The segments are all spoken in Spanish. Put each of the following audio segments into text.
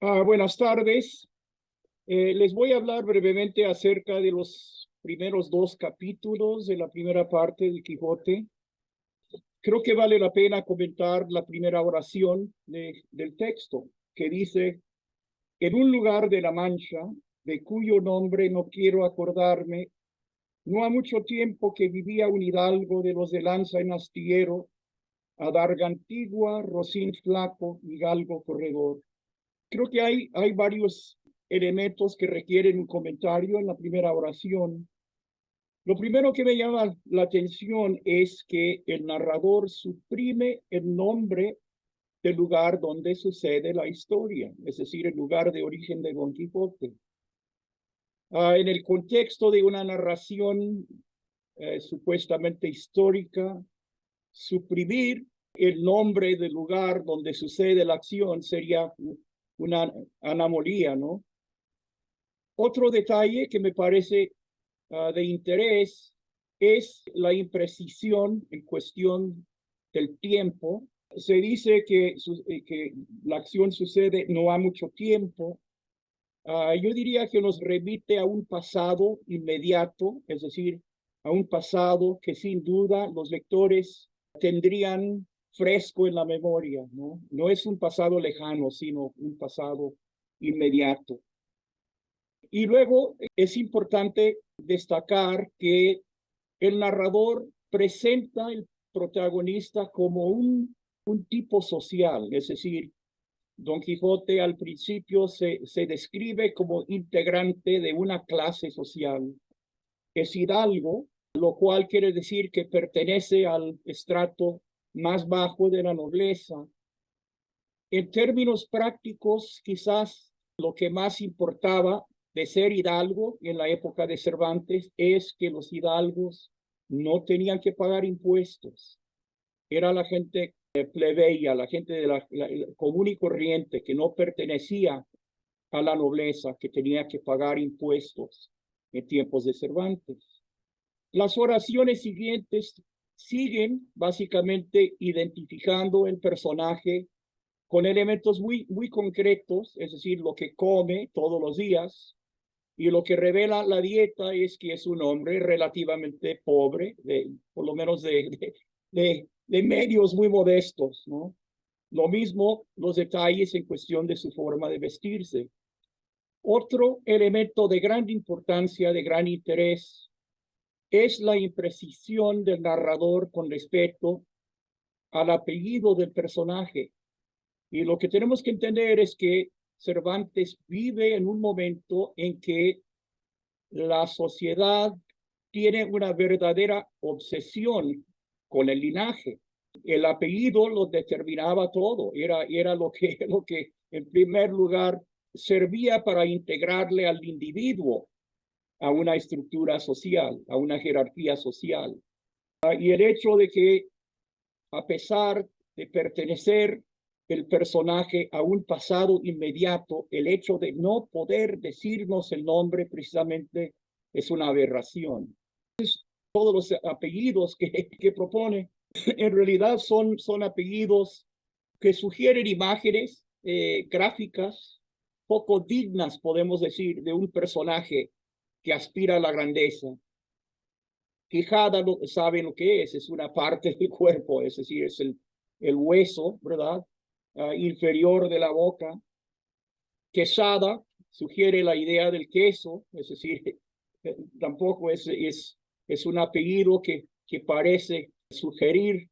Buenas tardes. Les voy a hablar brevemente acerca de los primeros dos capítulos de la primera parte de Quijote. Creo que vale la pena comentar la primera oración del texto, que dice: en un lugar de la Mancha, de cuyo nombre no quiero acordarme, no ha mucho tiempo que vivía un hidalgo de los de lanza en astillero, adarga antigua, rocín flaco y galgo corredor. Creo que hay varios elementos que requieren un comentario en la primera oración. Lo primero que me llama la atención es que el narrador suprime el nombre del lugar donde sucede la historia, es decir, el lugar de origen de Don Quijote. En el contexto de una narración supuestamente histórica, suprimir el nombre del lugar donde sucede la acción sería una anomalía, ¿no? Otro detalle que me parece de interés es la imprecisión en cuestión del tiempo. Se dice que la acción sucede no ha mucho tiempo. Yo diría que nos remite a un pasado inmediato, es decir, a un pasado que sin duda los lectores tendrían fresco en la memoria, ¿no? No es un pasado lejano, sino un pasado inmediato. Y luego es importante destacar que el narrador presenta al protagonista como un tipo social, es decir, Don Quijote al principio se describe como integrante de una clase social, es hidalgo, lo cual quiere decir que pertenece al estrato más bajo de la nobleza. En términos prácticos, quizás lo que más importaba de ser hidalgo en la época de Cervantes es que los hidalgos no tenían que pagar impuestos. Era la gente plebeya, la gente de la común y corriente que no pertenecía a la nobleza, que tenía que pagar impuestos en tiempos de Cervantes. Las oraciones siguientes siguen básicamente identificando el personaje con elementos muy concretos, es decir, lo que come todos los días, y lo que revela la dieta es que es un hombre relativamente pobre, por lo menos de medios muy modestos, ¿no? Lo mismo los detalles en cuestión de su forma de vestirse. Otro elemento de gran importancia, de gran interés, es la imprecisión del narrador con respecto al apellido del personaje. Y lo que tenemos que entender es que Cervantes vive en un momento en que la sociedad tiene una verdadera obsesión con el linaje. El apellido lo determinaba todo, era lo que en primer lugar servía para integrarle al individuo a una estructura social, a una jerarquía social. Y el hecho de que, a pesar de pertenecer el personaje a un pasado inmediato, el hecho de no poder decirnos el nombre precisamente es una aberración. Todos los apellidos que propone en realidad son apellidos que sugieren imágenes gráficas poco dignas, podemos decir, de un personaje que aspira a la grandeza. Quijada saben lo que es una parte del cuerpo, es decir, es el hueso, ¿verdad? Inferior de la boca. Quesada sugiere la idea del queso, es decir, tampoco es un apellido que parece sugerir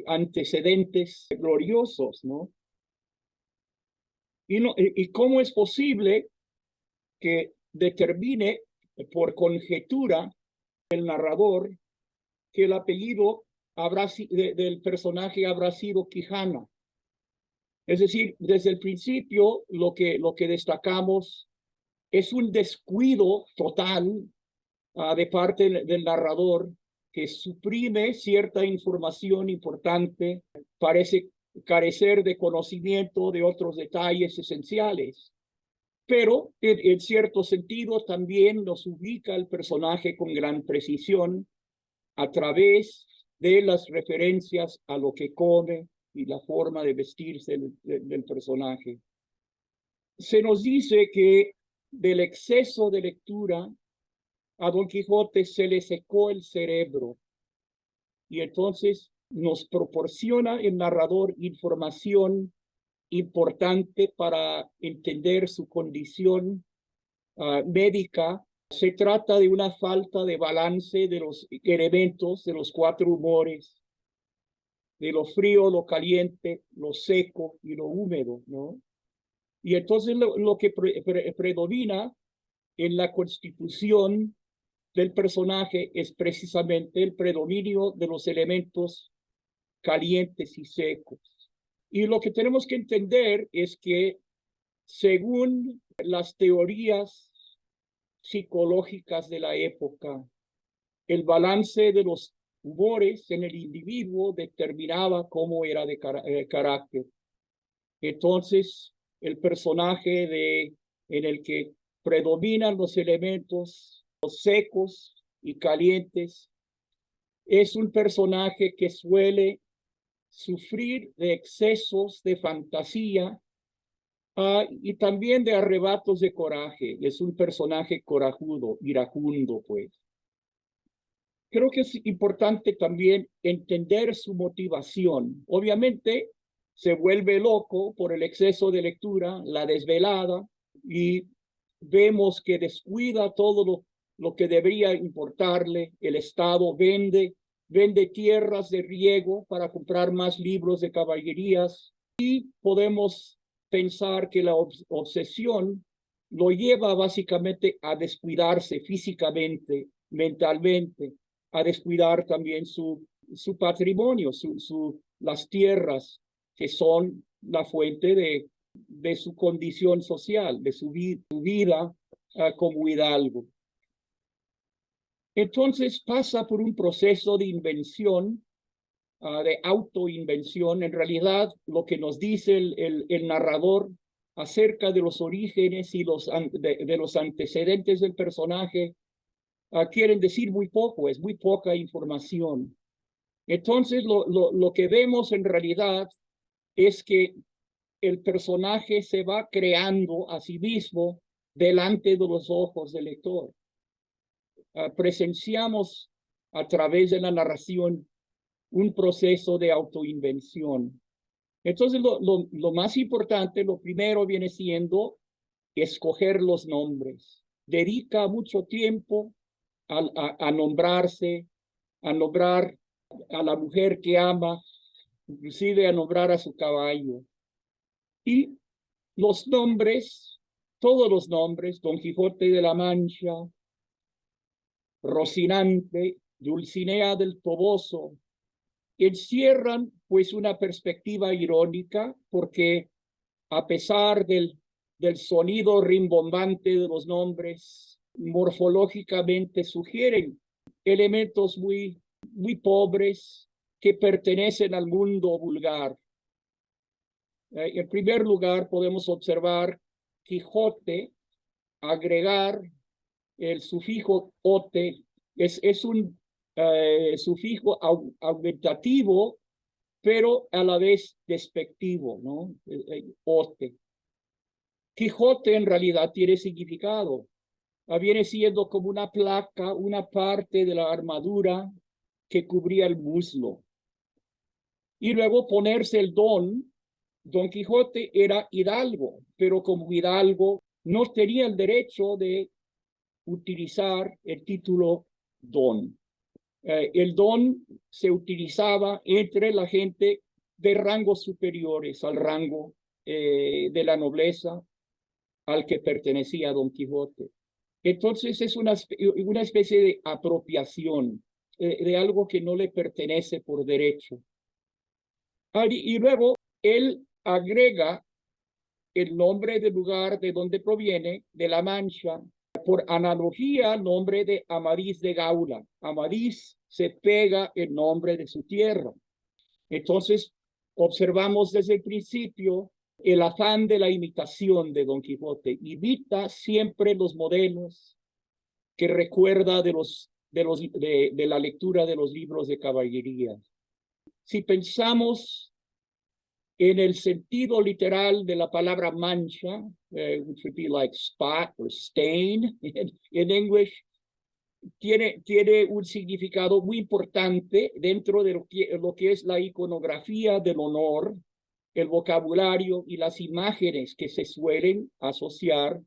antecedentes gloriosos, ¿no? ¿Y cómo es posible que determine por conjetura el narrador que el apellido del personaje habrá sido Quijana? Es decir, desde el principio lo que destacamos es un descuido total de parte del narrador que suprime cierta información importante, parece carecer de conocimiento de otros detalles esenciales, pero en cierto sentido también nos ubica el personaje con gran precisión a través de las referencias a lo que come y la forma de vestirse del personaje. Se nos dice que del exceso de lectura a Don Quijote se le secó el cerebro y entonces nos proporciona el narrador información importante para entender su condición médica. Se trata de una falta de balance de los elementos, de los cuatro humores, de lo frío, lo caliente, lo seco y lo húmedo, ¿no? Y entonces lo que predomina en la constitución del personaje es precisamente el predominio de los elementos calientes y secos. Y lo que tenemos que entender es que según las teorías psicológicas de la época, el balance de los humores en el individuo determinaba cómo era de carácter. Entonces, el personaje en el que predominan los elementos secos y calientes es un personaje que suele sufrir de excesos de fantasía y también de arrebatos de coraje. Es un personaje corajudo, iracundo, pues. Creo que es importante también entender su motivación. Obviamente, se vuelve loco por el exceso de lectura, la desvelada, y vemos que descuida todo lo que debería importarle. El Estado vende tierras de riego para comprar más libros de caballerías y podemos pensar que la obsesión lo lleva básicamente a descuidarse físicamente, mentalmente, a descuidar también su patrimonio, las tierras que son la fuente de su condición social, de su vida como hidalgo. Entonces pasa por un proceso de invención, de autoinvención. En realidad, lo que nos dice el narrador acerca de los orígenes y de los antecedentes del personaje quieren decir muy poco, es muy poca información. Entonces, lo que vemos en realidad es que el personaje se va creando a sí mismo delante de los ojos del lector. Presenciamos a través de la narración un proceso de autoinvención. Entonces, lo más importante, lo primero viene siendo escoger los nombres. Dedica mucho tiempo a nombrarse, a nombrar a la mujer que ama, inclusive a nombrar a su caballo. Y los nombres, todos los nombres, Don Quijote de la Mancha, Rocinante, Dulcinea del Toboso, encierran pues una perspectiva irónica porque a pesar del sonido rimbombante de los nombres, morfológicamente sugieren elementos muy pobres que pertenecen al mundo vulgar. En primer lugar, podemos observar Quijote, agregar el sufijo ote, es un sufijo aumentativo, pero a la vez despectivo, ¿no? Ote. Quijote en realidad tiene significado. Viene siendo como una placa, una parte de la armadura que cubría el muslo. Y luego ponerse el don. Don Quijote era hidalgo, pero como hidalgo no tenía el derecho de utilizar el título don. El don se utilizaba entre la gente de rangos superiores al rango de la nobleza al que pertenecía Don Quijote. Entonces es una especie de apropiación de algo que no le pertenece por derecho. Y luego él agrega el nombre del lugar de donde proviene, de La Mancha, por analogía al nombre de Amadís de Gaula. Amadís se pega el nombre de su tierra. Entonces observamos desde el principio el afán de la imitación de Don Quijote. Imita siempre los modelos que recuerda de la lectura de los libros de caballería. Si pensamos en el sentido literal de la palabra mancha, which would be like spot or stain in English, tiene un significado muy importante dentro de lo que es la iconografía del honor, el vocabulario y las imágenes que se suelen asociar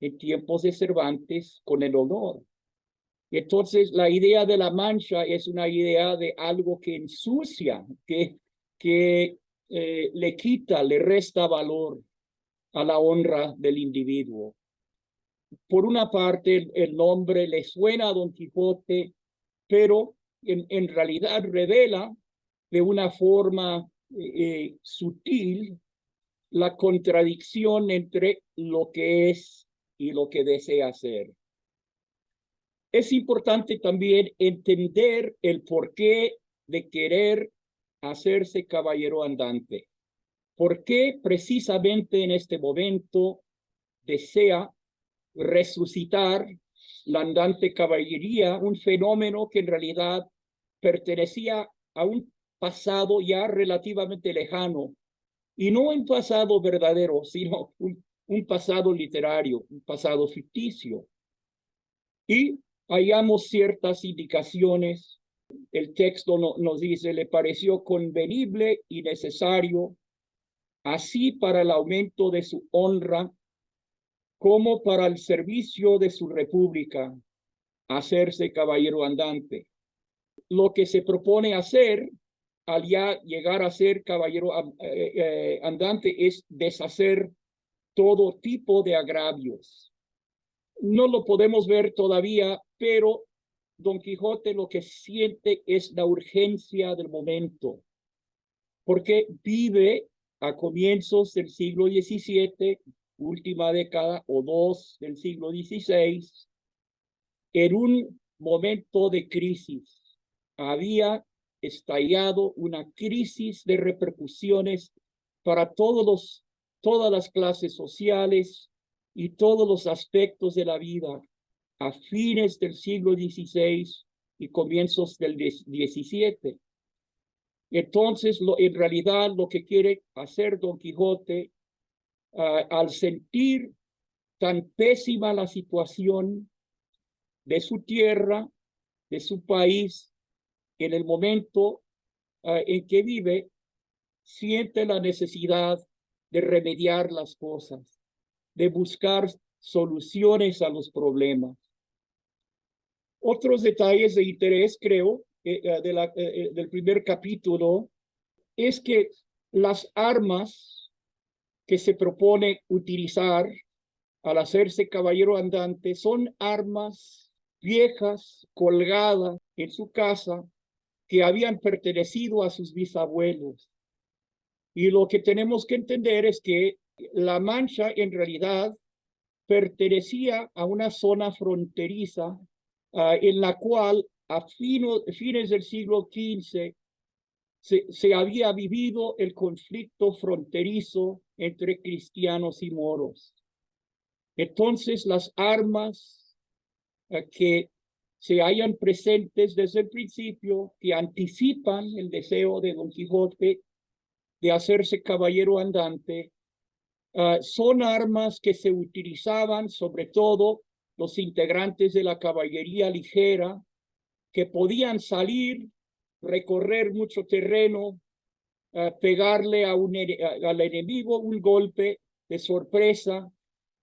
en tiempos de Cervantes con el honor. Entonces, la idea de la mancha es una idea de algo que ensucia, que le quita, le resta valor a la honra del individuo. Por una parte, el nombre le suena a Don Quijote, pero en realidad revela de una forma sutil la contradicción entre lo que es y lo que desea ser. Es importante también entender el porqué de querer hacerse caballero andante. ¿Por qué precisamente en este momento desea resucitar la andante caballería, un fenómeno que en realidad pertenecía a un pasado ya relativamente lejano, y no un pasado verdadero, sino un pasado literario, un pasado ficticio? Y hallamos ciertas indicaciones. El texto nos dice, le pareció convenible y necesario, así para el aumento de su honra, como para el servicio de su república, hacerse caballero andante. Lo que se propone hacer al ya llegar a ser caballero andante es deshacer todo tipo de agravios. No lo podemos ver todavía, pero Don Quijote lo que siente es la urgencia del momento, porque vive a comienzos del siglo XVII, última década o dos del siglo XVI, en un momento de crisis. Había estallado una crisis de repercusiones para todas las clases sociales y todos los aspectos de la vida a fines del siglo XVI y comienzos del XVII. Entonces, en realidad, lo que quiere hacer Don Quijote, al sentir tan pésima la situación de su tierra, de su país, en el momento en que vive, siente la necesidad de remediar las cosas, de buscar soluciones a los problemas. Otros detalles de interés, creo, del primer capítulo, es que las armas que se propone utilizar al hacerse caballero andante son armas viejas, colgadas en su casa, que habían pertenecido a sus bisabuelos. Y lo que tenemos que entender es que La Mancha en realidad pertenecía a una zona fronteriza en la cual a fines del siglo XV se había vivido el conflicto fronterizo entre cristianos y moros. Entonces, las armas que se hallan presentes desde el principio, que anticipan el deseo de Don Quijote de hacerse caballero andante, son armas que se utilizaban sobre todo los integrantes de la caballería ligera, que podían salir, recorrer mucho terreno, pegarle al enemigo un golpe de sorpresa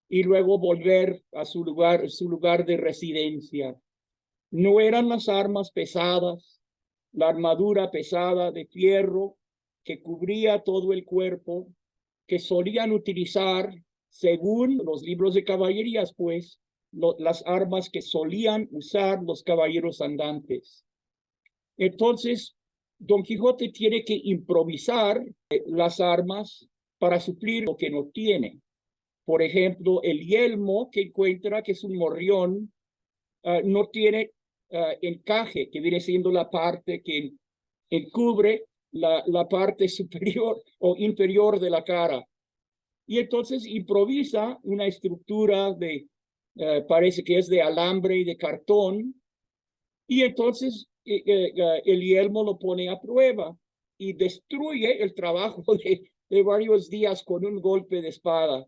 y luego volver a su lugar de residencia. No eran las armas pesadas, la armadura pesada de fierro que cubría todo el cuerpo, que solían utilizar, según los libros de caballerías, pues, las armas que solían usar los caballeros andantes. Entonces, Don Quijote tiene que improvisar las armas para suplir lo que no tiene. Por ejemplo, el yelmo que encuentra, que es un morrión, no tiene encaje, que viene siendo la parte que encubre la parte superior o inferior de la cara. Y entonces improvisa una estructura parece que es de alambre y de cartón, y entonces el yelmo lo pone a prueba y destruye el trabajo de varios días con un golpe de espada.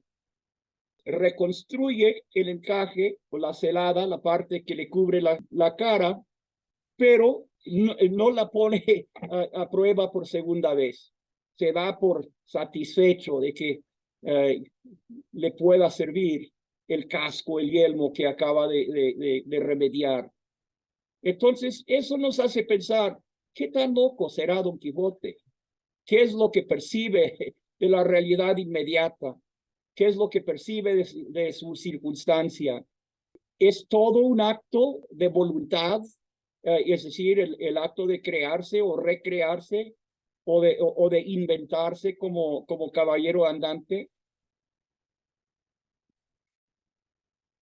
Reconstruye el encaje o la celada, la parte que le cubre la cara, pero no la pone a prueba por segunda vez. Se da por satisfecho de que le pueda servir el casco, el yelmo que acaba de remediar. Entonces, eso nos hace pensar, ¿qué tan loco será Don Quijote? ¿Qué es lo que percibe de la realidad inmediata? ¿Qué es lo que percibe de su circunstancia? ¿Es todo un acto de voluntad? Es decir, el acto de crearse o recrearse o de inventarse como caballero andante.